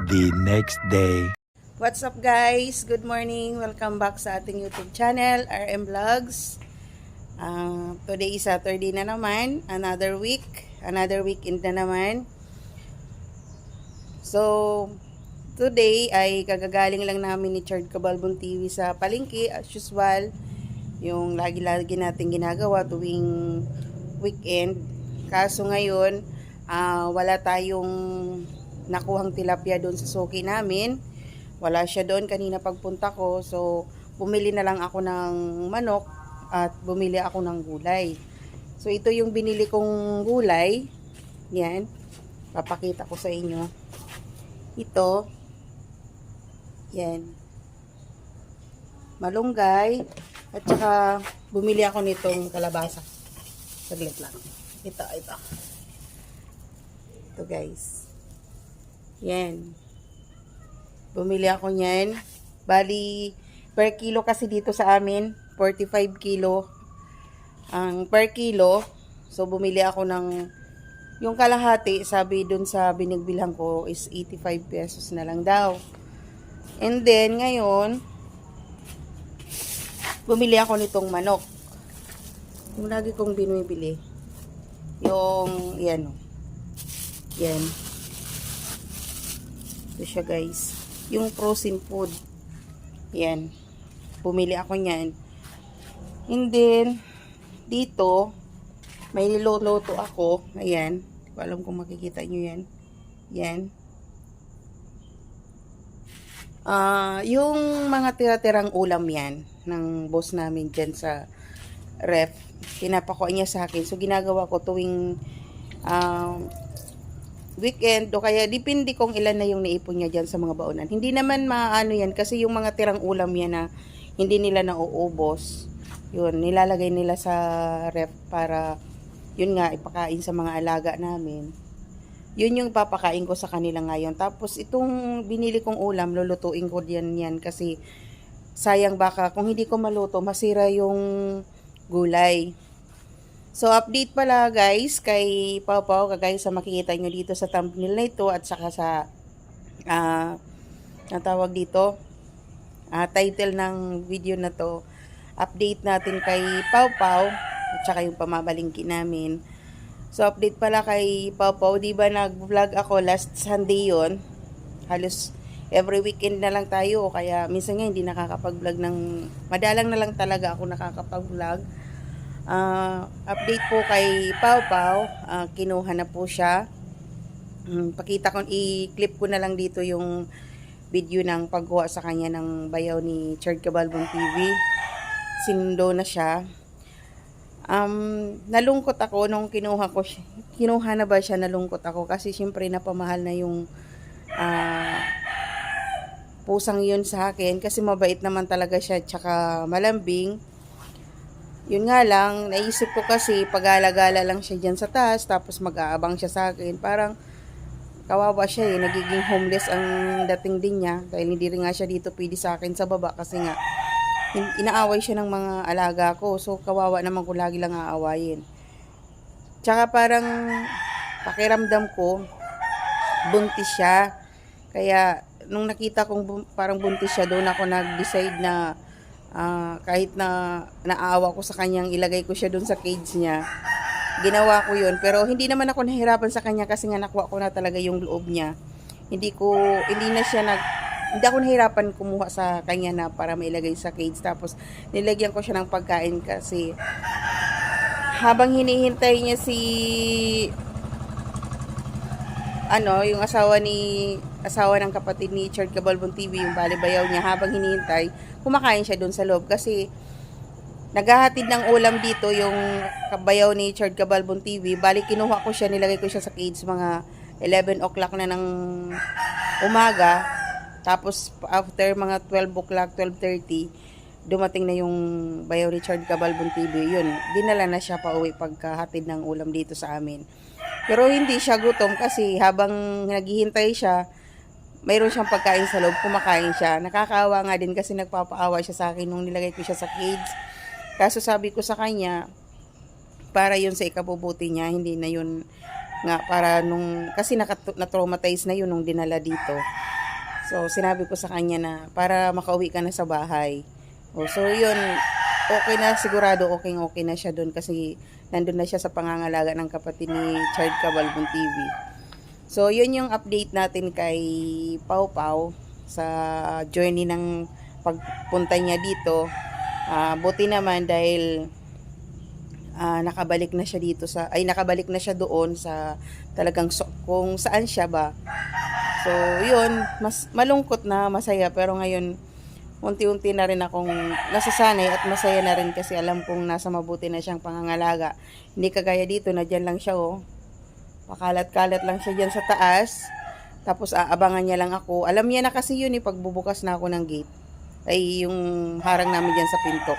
the next day. What's up guys? Good morning! Welcome back sa ating YouTube channel, RM Vlogs. Today is Saturday na naman, another weekend na naman. So, today ay kagagaling lang namin ni Chard Cabalbon TV sa palengke as usual. Yung lagi-lagi natin ginagawa tuwing weekend. Kaso ngayon, wala tayong nakuhang tilapia doon sa suki namin. Wala siya doon kanina pagpunta ko. So, bumili na lang ako ng manok at bumili ako ng gulay. So, ito yung binili kong gulay. Yan. Papakita ko sa inyo. Ito. Yan. Malunggay. At saka, bumili ako nitong kalabasa. Saglit lang. Ito. Ito guys. Yan. Bumili ako niyan. Bali, per kilo kasi dito sa amin, 45 kilo ang per kilo. So, bumili ako ng, yung kalahati, sabi dun sa binigbilhan ko is 85 pesos na lang daw. And then, ngayon, bumili ako nitong manok. Yung lagi kong binibili. Yung, yan o. Yan. Ito siya guys. Yung frozen food. Yan. Bumili ako niyan. And then, dito, may niluluto ako. Ayan. Hindi ko alam kung makikita nyo yan. Yan. Yung mga tira-tirang ulam yan ng boss namin dyan sa ref. Pinapakuha niya sa akin. So, ginagawa ko tuwing weekend o kaya depende kung ilan na yung naipon niya dyan sa mga baonan. Hindi naman maano yan kasi yung mga tirang ulam yan na hindi nila nauubos. Yun, nilalagay nila sa ref para yun nga ipakain sa mga alaga namin. Yun yung papakain ko sa kanila ngayon. Tapos itong binili kong ulam, lulutuin ko yan kasi sayang baka kung hindi ko maluto, masira yung gulay. So, update pala guys kay Pau Pau, kagaya sa makikita nyo dito sa thumbnail na ito at saka sa natawag dito, title ng video na to. Update natin kay Pau Pau at saka yung pamamalingki namin. So, update pala kay Pau Pau, di ba nag-vlog ako last Sunday yon? Halos every weekend na lang tayo, kaya minsan nga hindi nakakapag-vlog ng, madalang na lang talaga ako nakakapag-vlog. Update po kay Pau Pau, kinuha na po siya. Pakita ko, i-clip ko na lang dito yung video ng pagkuha sa kanya ng bayaw ni Chard Cabalbon TV. Sinundo na siya. Nalungkot ako nung kinuha na ba siya, nalungkot ako kasi syempre napamahal na yung pusang yun sa akin kasi mabait naman talaga siya tsaka malambing. Yun nga lang, naisip ko kasi pag-alagala lang siya dyan sa taas, tapos mag-aabang siya sa akin. Parang kawawa siya eh, nagiging homeless ang dating din niya. Dahil hindi rin nga siya dito pwede sa akin sa baba kasi nga, inaaway siya ng mga alaga ko. So, kawawa naman ko lagi lang aawayin. Tsaka parang pakiramdam ko, buntis siya. Kaya, nung nakita kong parang buntis siya, doon ako nag-decide na kahit na naawa ko sa kanyang ilagay ko siya dun sa cage niya, ginawa ko yun. Pero hindi naman ako nahirapan sa kanya kasi nga nakuha ko na talaga yung loob niya. Hindi ako nahirapan kumuha sa kanya na para mailagay sa cage. Tapos nilagyan ko siya ng pagkain kasi habang hinihintay niya yung asawa ng kapatid ni Chard Cabalbon TV, yung balibayaw niya, habang hinihintay, kumakain siya doon sa loob kasi naghahatid ng ulam dito yung kabayaw ni Chard Cabalbon TV. Bali, kinuha ko siya, nilagay ko siya sa cage mga 11 o'clock na ng umaga. Tapos, after mga 12 o'clock, 12:30, dumating na yung bayaw ni Chard Cabalbon TV. Yun, dinala na siya pa uwi pagkahatid ng ulam dito sa amin. Pero hindi siya gutom kasi habang naghihintay siya, mayroon siyang pagkain sa loob, kumakain siya. Nakakaawa nga din kasi nagpapaawa siya sa akin nung nilagay ko siya sa cage. Kaso sabi ko sa kanya, para yun sa ikabubuti niya, hindi na yun nga para kasi na-traumatize na yun nung dinala dito. So sinabi ko sa kanya na para makauwi ka na sa bahay. So yun, okay na, sigurado okay na siya doon kasi nandun na siya sa pangangalaga ng kapatid ni Chard Cabalbon TV. So yun yung update natin kay Pau Pau sa journey ng pagpunta niya dito. Buti naman dahil nakabalik na siya dito nakabalik na siya doon sa talagang kung saan siya ba. So yun, mas malungkot na masaya, pero ngayon unti-unti na rin akong nasasanay at masaya na rin kasi alam kong nasa mabuti na siyang pangangalaga. Hindi kagaya dito na dyan lang siya pakalat-kalat lang siya dyan sa taas, tapos aabangan niya lang ako. Alam niya na kasi yun pagbubukas na ako ng gate, ay yung harang namin dyan sa pinto,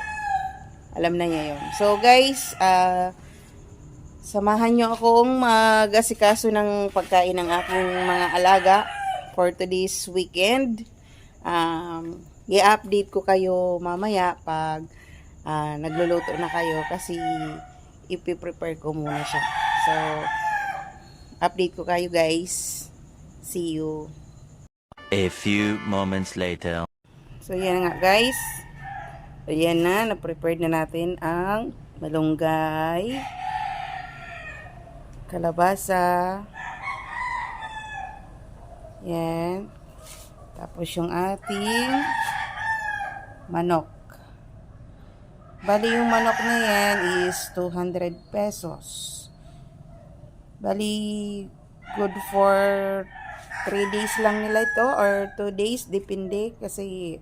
alam na niya yun. So guys, samahan nyo akong mag-asikaso ng pagkain ng aking mga alaga for today's weekend. I-update ko kayo mamaya pag nagluluto na kayo kasi ipiprepare ko muna siya. So update ko kayo guys. See you. A few moments later. So yan nga guys. So yan na-prepare na natin ang malunggay, kalabasa, yan, tapos yung ating manok. Bali yung manok na yan is 200 pesos. Bali good for 3 days lang nila ito or 2 days, depende kasi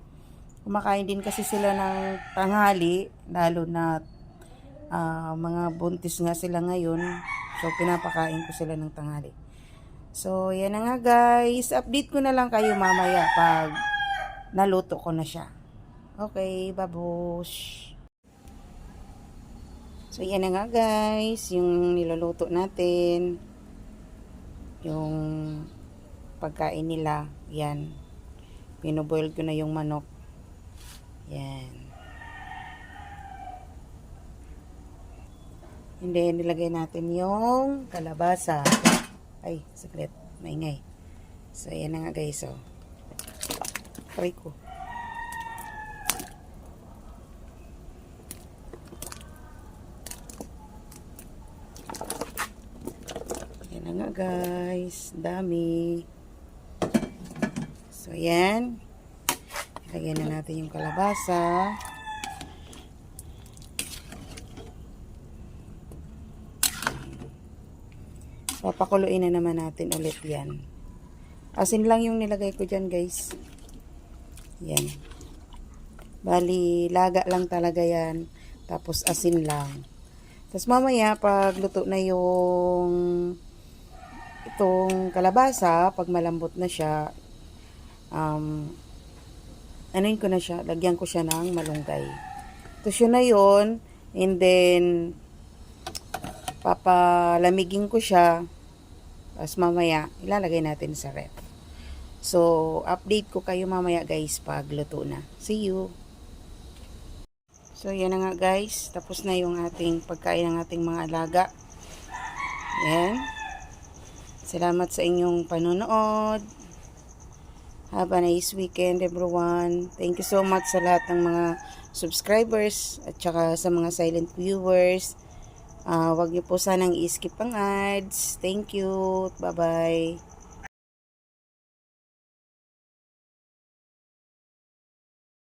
kumakain din kasi sila ng tanghali, lalo na mga buntis nga sila ngayon. So pinapakain ko sila ng tanghali. So yan na nga guys, update ko na lang kayo mamaya pag naluto ko na siya. Okay, babush. So yan na nga guys, yung niluluto natin, yung pagkain nila, yan. Pinoboil ko na yung manok. Yan. And then, nilagay natin yung kalabasa. Ay, saglit. Maingay. So, yan na nga guys. Try ko. Yan na nga guys. Dami. So, yan. Lagyan na natin yung kalabasa. Papakuluin na naman natin ulit yan. Asin lang yung nilagay ko dyan guys. Yan. Bali, laga lang talaga yan. Tapos asin lang. Tapos mamaya, pag luto na yung itong kalabasa, pag malambot na siya, anuin ko na siya, lagyan ko siya ng malunggay. Tapos yun na yun, and then papalamigin ko siya, tapos mamaya ilalagay natin sa ref. So update ko kayo mamaya guys pag luto na. See you. So yan na nga guys, tapos na yung ating pagkain ng ating mga alaga. Yan. Salamat sa inyong panonood. Have a nice weekend everyone. Thank you so much sa lahat ng mga subscribers at saka sa mga silent viewers. Wag niyo po sanang i-skip ang ads. Thank you. Bye-bye.